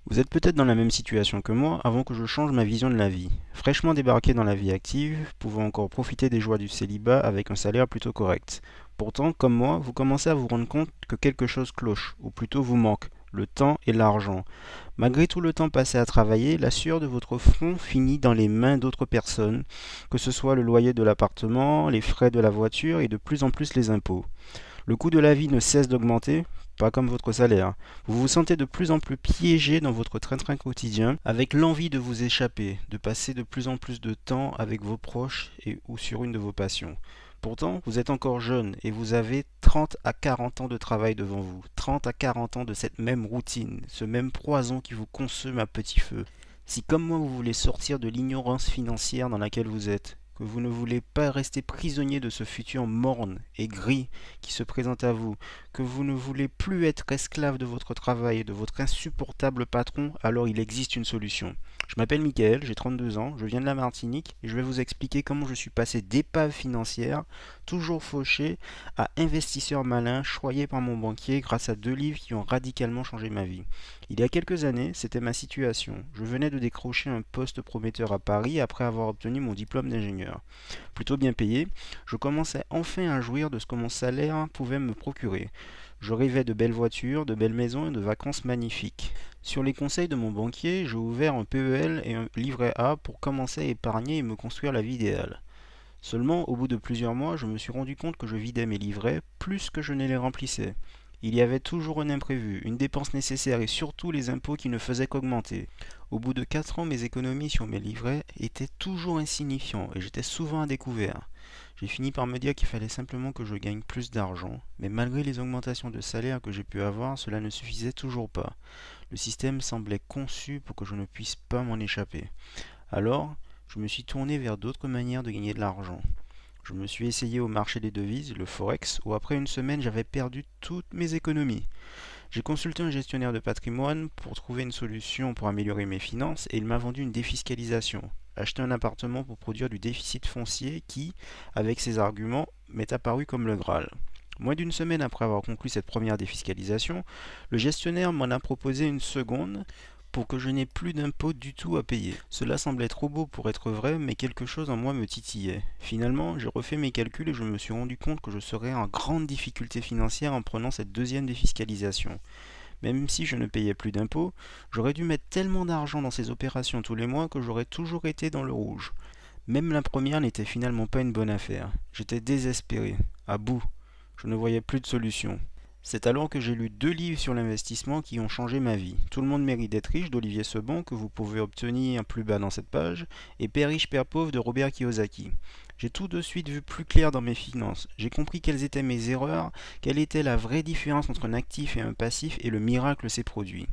Vous êtes peut-être dans la même situation que moi avant que je change ma vision de la vie. Fraîchement débarqué dans la vie active, pouvant encore profiter des joies du célibat avec un salaire plutôt correct. Pourtant, comme moi, vous commencez à vous rendre compte que quelque chose cloche, ou plutôt vous manque, le temps et l'argent. Malgré tout le temps passé à travailler, la sueur de votre front finit dans les mains d'autres personnes, que ce soit le loyer de l'appartement, les frais de la voiture et de plus en plus les impôts. Le coût de la vie ne cesse d'augmenter, pas comme votre salaire. Vous vous sentez de plus en plus piégé dans votre train-train quotidien, avec l'envie de vous échapper, de passer de plus en plus de temps avec vos proches ou sur une de vos passions. Pourtant, vous êtes encore jeune et vous avez 30 à 40 ans de travail devant vous, 30 à 40 ans de cette même routine, ce même poison qui vous consomme à petit feu. Si comme moi vous voulez sortir de l'ignorance financière dans laquelle vous êtes, que vous ne voulez pas rester prisonnier de ce futur morne et gris qui se présente à vous, que vous ne voulez plus être esclave de votre travail et de votre insupportable patron, alors il existe une solution. Je m'appelle Mickaël, j'ai 32 ans, je viens de la Martinique et je vais vous expliquer comment je suis passé d'épave financière, toujours fauché, à investisseur malin, choyé par mon banquier grâce à deux livres qui ont radicalement changé ma vie. Il y a quelques années, c'était ma situation. Je venais de décrocher un poste prometteur à Paris après avoir obtenu mon diplôme d'ingénieur. Plutôt bien payé, je commençais enfin à jouir de ce que mon salaire pouvait me procurer. Je rêvais de belles voitures, de belles maisons et de vacances magnifiques. Sur les conseils de mon banquier, j'ai ouvert un PEL et un livret A pour commencer à épargner et me construire la vie idéale. Seulement, au bout de plusieurs mois, je me suis rendu compte que je vidais mes livrets plus que je ne les remplissais. Il y avait toujours un imprévu, une dépense nécessaire et surtout les impôts qui ne faisaient qu'augmenter. Au bout de 4 ans, mes économies sur mes livrets étaient toujours insignifiantes et j'étais souvent à découvert. J'ai fini par me dire qu'il fallait simplement que je gagne plus d'argent, mais malgré les augmentations de salaire que j'ai pu avoir, cela ne suffisait toujours pas. Le système semblait conçu pour que je ne puisse pas m'en échapper. Alors, je me suis tourné vers d'autres manières de gagner de l'argent. Je me suis essayé au marché des devises, le Forex, où après une semaine j'avais perdu toutes mes économies. J'ai consulté un gestionnaire de patrimoine pour trouver une solution pour améliorer mes finances et il m'a vendu une défiscalisation. Acheter un appartement pour produire du déficit foncier qui, avec ses arguments, m'est apparu comme le Graal. Moins d'une semaine après avoir conclu cette première défiscalisation, le gestionnaire m'en a proposé une seconde pour que je n'ai plus d'impôts du tout à payer. Cela semblait trop beau pour être vrai, mais quelque chose en moi me titillait. Finalement, j'ai refait mes calculs et je me suis rendu compte que je serais en grande difficulté financière en prenant cette deuxième défiscalisation. Même si je ne payais plus d'impôts, j'aurais dû mettre tellement d'argent dans ces opérations tous les mois que j'aurais toujours été dans le rouge. Même la première n'était finalement pas une bonne affaire. J'étais désespéré, à bout. Je ne voyais plus de solution. C'est alors que j'ai lu deux livres sur l'investissement qui ont changé ma vie. Tout le monde mérite d'être riche d'Olivier Sebon, que vous pouvez obtenir plus bas dans cette page, et Père riche, Père pauvre de Robert Kiyosaki. J'ai tout de suite vu plus clair dans mes finances. J'ai compris quelles étaient mes erreurs, quelle était la vraie différence entre un actif et un passif, et le miracle s'est produit.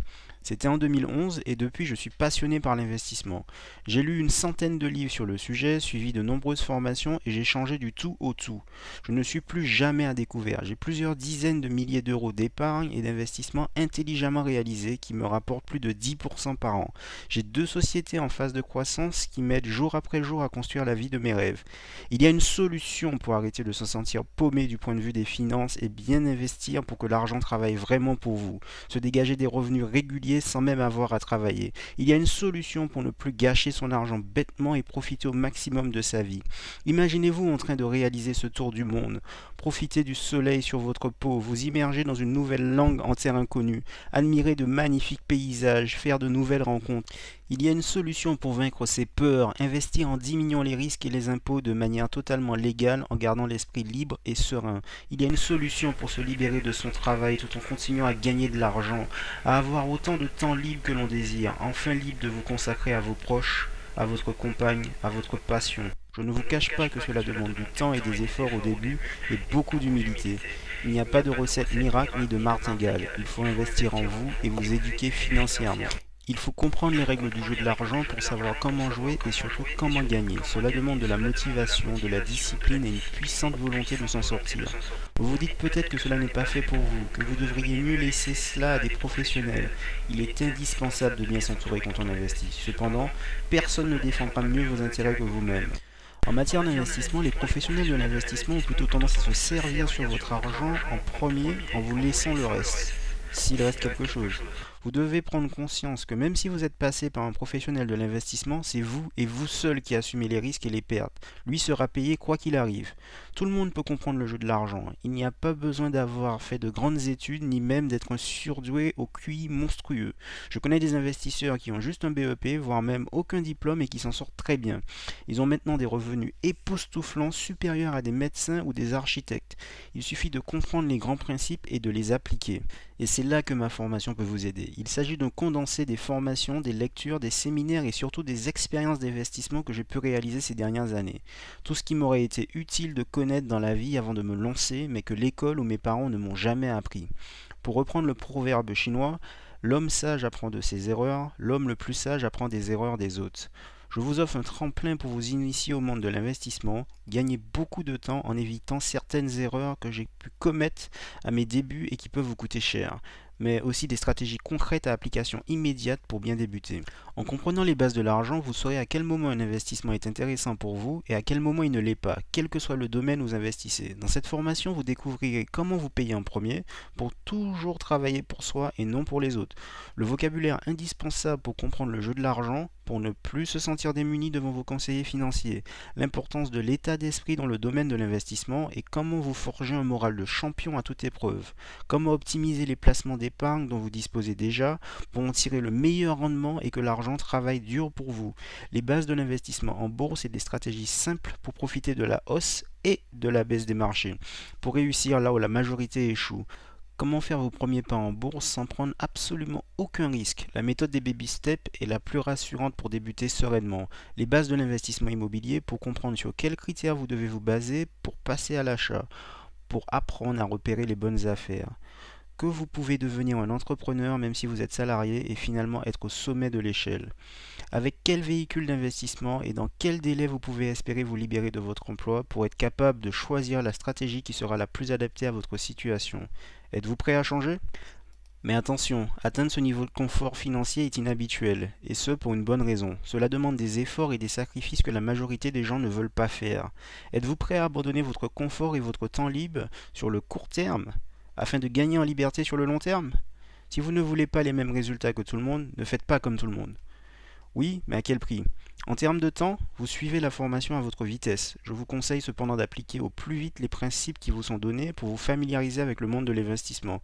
C'était en 2011 et depuis je suis passionné par l'investissement. J'ai lu une centaine de livres sur le sujet, suivi de nombreuses formations et j'ai changé du tout au tout. Je ne suis plus jamais à découvert. J'ai plusieurs dizaines de milliers d'euros d'épargne et d'investissements intelligemment réalisés qui me rapportent plus de 10% par an. J'ai deux sociétés en phase de croissance qui m'aident jour après jour à construire la vie de mes rêves. Il y a une solution pour arrêter de se sentir paumé du point de vue des finances et bien investir pour que l'argent travaille vraiment pour vous. Se dégager des revenus réguliers sans même avoir à travailler. Il y a une solution pour ne plus gâcher son argent bêtement et profiter au maximum de sa vie. Imaginez-vous en train de réaliser ce tour du monde, profiter du soleil sur votre peau, vous immerger dans une nouvelle langue en terre inconnue, admirer de magnifiques paysages, faire de nouvelles rencontres. Il y a une solution pour vaincre ces peurs, investir en diminuant les risques et les impôts de manière totalement légale en gardant l'esprit libre et serein. Il y a une solution pour se libérer de son travail tout en continuant à gagner de l'argent, à avoir autant de temps libre que l'on désire, enfin libre de vous consacrer à vos proches, à votre compagne, à votre passion. Je ne vous cache pas que cela demande du temps et des efforts au début et beaucoup d'humilité. Il n'y a pas de recette miracle ni de martingale. Il faut investir en vous et vous éduquer financièrement. Il faut comprendre les règles du jeu de l'argent pour savoir comment jouer et surtout comment gagner. Cela demande de la motivation, de la discipline et une puissante volonté de s'en sortir. Vous vous dites peut-être que cela n'est pas fait pour vous, que vous devriez mieux laisser cela à des professionnels. Il est indispensable de bien s'entourer quand on investit. Cependant, personne ne défendra mieux vos intérêts que vous-même. En matière d'investissement, les professionnels de l'investissement ont plutôt tendance à se servir sur votre argent en premier en vous laissant le reste, s'il reste quelque chose. Vous devez prendre conscience que même si vous êtes passé par un professionnel de l'investissement, c'est vous et vous seul qui assumez les risques et les pertes. Lui sera payé quoi qu'il arrive. Tout le monde peut comprendre le jeu de l'argent. Il n'y a pas besoin d'avoir fait de grandes études ni même d'être un surdoué au QI monstrueux. Je connais des investisseurs qui ont juste un BEP, voire même aucun diplôme et qui s'en sortent très bien. Ils ont maintenant des revenus époustouflants supérieurs à des médecins ou des architectes. Il suffit de comprendre les grands principes et de les appliquer. Et c'est là que ma formation peut vous aider. Il s'agit d'un condensé des formations, des lectures, des séminaires et surtout des expériences d'investissement que j'ai pu réaliser ces dernières années. Tout ce qui m'aurait été utile de connaître dans la vie avant de me lancer, mais que l'école ou mes parents ne m'ont jamais appris. Pour reprendre le proverbe chinois, l'homme sage apprend de ses erreurs, l'homme le plus sage apprend des erreurs des autres. Je vous offre un tremplin pour vous initier au monde de l'investissement, gagner beaucoup de temps en évitant certaines erreurs que j'ai pu commettre à mes débuts et qui peuvent vous coûter cher, mais aussi des stratégies concrètes à application immédiate pour bien débuter. En comprenant les bases de l'argent, vous saurez à quel moment un investissement est intéressant pour vous et à quel moment il ne l'est pas, quel que soit le domaine où vous investissez. Dans cette formation, vous découvrirez comment vous payer en premier pour toujours travailler pour soi et non pour les autres. Le vocabulaire indispensable pour comprendre le jeu de l'argent, pour ne plus se sentir démuni devant vos conseillers financiers, l'importance de l'état d'esprit dans le domaine de l'investissement et comment vous forger un moral de champion à toute épreuve, comment optimiser les placements d'épargne dont vous disposez déjà pour en tirer le meilleur rendement et que l'argent travaille dur pour vous, les bases de l'investissement en bourse et des stratégies simples pour profiter de la hausse et de la baisse des marchés, pour réussir là où la majorité échoue. Comment faire vos premiers pas en bourse sans prendre absolument aucun risque? La méthode des baby steps est la plus rassurante pour débuter sereinement. Les bases de l'investissement immobilier pour comprendre sur quels critères vous devez vous baser pour passer à l'achat, pour apprendre à repérer les bonnes affaires. Que vous pouvez devenir un entrepreneur même si vous êtes salarié et finalement être au sommet de l'échelle. Avec quel véhicule d'investissement et dans quel délai vous pouvez espérer vous libérer de votre emploi pour être capable de choisir la stratégie qui sera la plus adaptée à votre situation. Êtes-vous prêt à changer? Mais attention, atteindre ce niveau de confort financier est inhabituel, et ce pour une bonne raison. Cela demande des efforts et des sacrifices que la majorité des gens ne veulent pas faire. Êtes-vous prêt à abandonner votre confort et votre temps libre sur le court terme afin de gagner en liberté sur le long terme? Si vous ne voulez pas les mêmes résultats que tout le monde, ne faites pas comme tout le monde. Oui, mais à quel prix? En termes de temps, vous suivez la formation à votre vitesse. Je vous conseille cependant d'appliquer au plus vite les principes qui vous sont donnés pour vous familiariser avec le monde de l'investissement.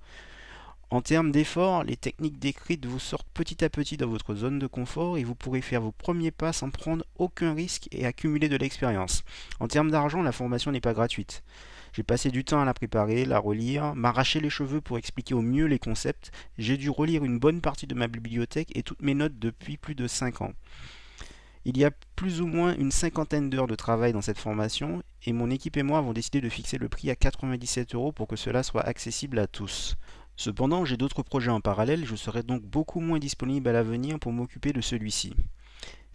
En termes d'efforts, les techniques décrites vous sortent petit à petit dans votre zone de confort et vous pourrez faire vos premiers pas sans prendre aucun risque et accumuler de l'expérience. En termes d'argent, la formation n'est pas gratuite. J'ai passé du temps à la préparer, la relire, m'arracher les cheveux pour expliquer au mieux les concepts. J'ai dû relire une bonne partie de ma bibliothèque et toutes mes notes depuis plus de 5 ans. Il y a plus ou moins une cinquantaine d'heures de travail dans cette formation et mon équipe et moi avons décidé de fixer le prix à 97 € pour que cela soit accessible à tous. Cependant, j'ai d'autres projets en parallèle, je serai donc beaucoup moins disponible à l'avenir pour m'occuper de celui-ci.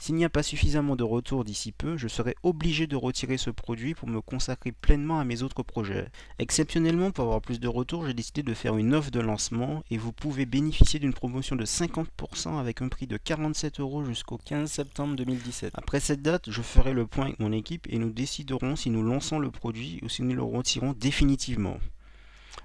S'il n'y a pas suffisamment de retours d'ici peu, je serai obligé de retirer ce produit pour me consacrer pleinement à mes autres projets. Exceptionnellement, pour avoir plus de retours, j'ai décidé de faire une offre de lancement et vous pouvez bénéficier d'une promotion de 50% avec un prix de 47 € jusqu'au 15 septembre 2017. Après cette date, je ferai le point avec mon équipe et nous déciderons si nous lançons le produit ou si nous le retirons définitivement.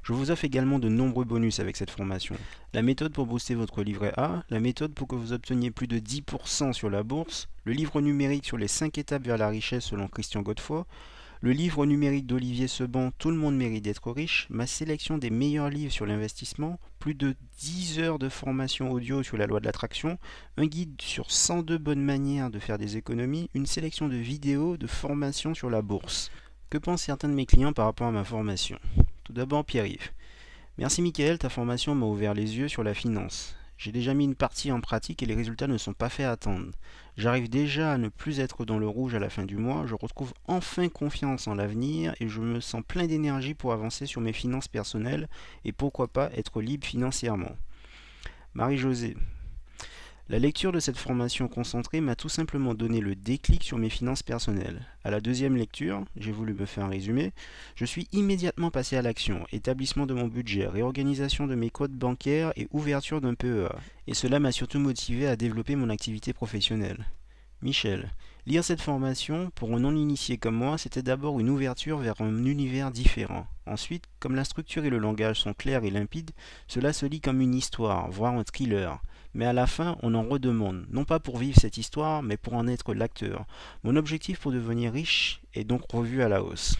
Je vous offre également de nombreux bonus avec cette formation. La méthode pour booster votre livret A, la méthode pour que vous obteniez plus de 10% sur la bourse, le livre numérique sur les 5 étapes vers la richesse selon Christian Godefroy, le livre numérique d'Olivier Seban, Tout le monde mérite d'être riche, ma sélection des meilleurs livres sur l'investissement, plus de 10 heures de formation audio sur la loi de l'attraction, un guide sur 102 bonnes manières de faire des économies, une sélection de vidéos de formation sur la bourse. Que pensent certains de mes clients par rapport à ma formation? Tout d'abord, Pierre-Yves. Merci Mickaël, ta formation m'a ouvert les yeux sur la finance. J'ai déjà mis une partie en pratique et les résultats ne sont pas faits attendre. J'arrive déjà à ne plus être dans le rouge à la fin du mois, je retrouve enfin confiance en l'avenir et je me sens plein d'énergie pour avancer sur mes finances personnelles et pourquoi pas être libre financièrement. Marie-Josée. La lecture de cette formation concentrée m'a tout simplement donné le déclic sur mes finances personnelles. À la deuxième lecture, j'ai voulu me faire un résumé, je suis immédiatement passé à l'action, établissement de mon budget, réorganisation de mes comptes bancaires et ouverture d'un PEA. Et cela m'a surtout motivé à développer mon activité professionnelle. Michel, lire cette formation, pour un non-initié comme moi, c'était d'abord une ouverture vers un univers différent. Ensuite, comme la structure et le langage sont clairs et limpides, cela se lit comme une histoire, voire un thriller. Mais à la fin, on en redemande, non pas pour vivre cette histoire, mais pour en être l'acteur. Mon objectif pour devenir riche est donc revu à la hausse.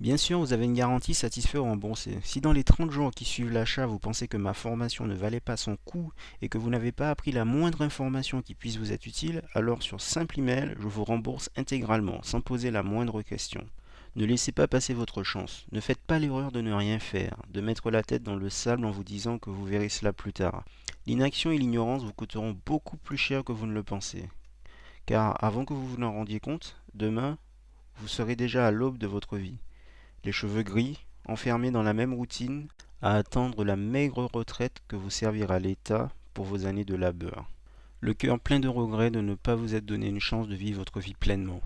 Bien sûr, vous avez une garantie satisfait ou remboursé. Si dans les 30 jours qui suivent l'achat, vous pensez que ma formation ne valait pas son coût et que vous n'avez pas appris la moindre information qui puisse vous être utile, alors sur simple email, je vous rembourse intégralement, sans poser la moindre question. Ne laissez pas passer votre chance. Ne faites pas l'erreur de ne rien faire, de mettre la tête dans le sable en vous disant que vous verrez cela plus tard. L'inaction et l'ignorance vous coûteront beaucoup plus cher que vous ne le pensez. Car avant que vous vous en rendiez compte, demain, vous serez déjà à l'aube de votre vie. Les cheveux gris, enfermés dans la même routine, à attendre la maigre retraite que vous servira l'État pour vos années de labeur. Le cœur plein de regrets de ne pas vous être donné une chance de vivre votre vie pleinement.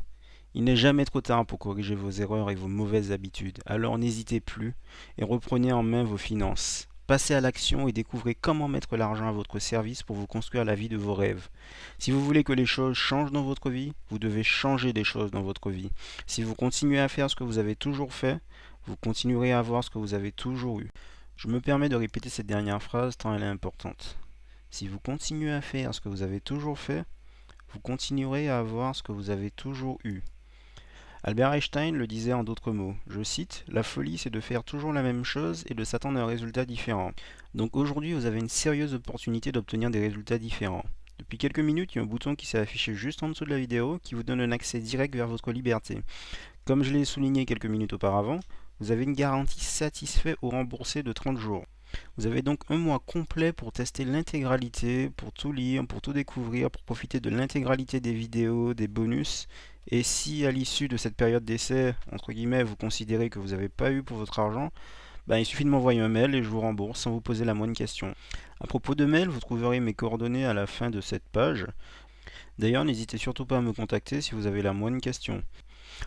Il n'est jamais trop tard pour corriger vos erreurs et vos mauvaises habitudes, alors n'hésitez plus et reprenez en main vos finances. Passez à l'action et découvrez comment mettre l'argent à votre service pour vous construire la vie de vos rêves. Si vous voulez que les choses changent dans votre vie, vous devez changer des choses dans votre vie. Si vous continuez à faire ce que vous avez toujours fait, vous continuerez à avoir ce que vous avez toujours eu. Je me permets de répéter cette dernière phrase tant elle est importante. Si vous continuez à faire ce que vous avez toujours fait, vous continuerez à avoir ce que vous avez toujours eu. Albert Einstein le disait en d'autres mots, je cite, la folie c'est de faire toujours la même chose et de s'attendre à un résultat différent. Donc aujourd'hui vous avez une sérieuse opportunité d'obtenir des résultats différents. Depuis quelques minutes, il y a un bouton qui s'est affiché juste en dessous de la vidéo qui vous donne un accès direct vers votre liberté. Comme je l'ai souligné quelques minutes auparavant, vous avez une garantie satisfait ou remboursée de 30 jours. Vous avez donc un mois complet pour tester l'intégralité, pour tout lire, pour tout découvrir, pour profiter de l'intégralité des vidéos, des bonus. Et si à l'issue de cette période d'essai, entre guillemets, vous considérez que vous n'avez pas eu pour votre argent, il suffit de m'envoyer un mail et je vous rembourse sans vous poser la moindre question. À propos de mail, vous trouverez mes coordonnées à la fin de cette page. D'ailleurs, n'hésitez surtout pas à me contacter si vous avez la moindre question.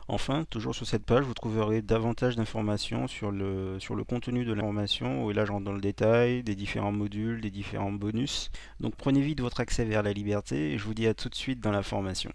Enfin, toujours sur cette page, vous trouverez davantage d'informations sur le contenu de l'information, où là je rentre dans le détail des différents modules, des différents bonus. Donc prenez vite votre accès vers la liberté et je vous dis à tout de suite dans la formation.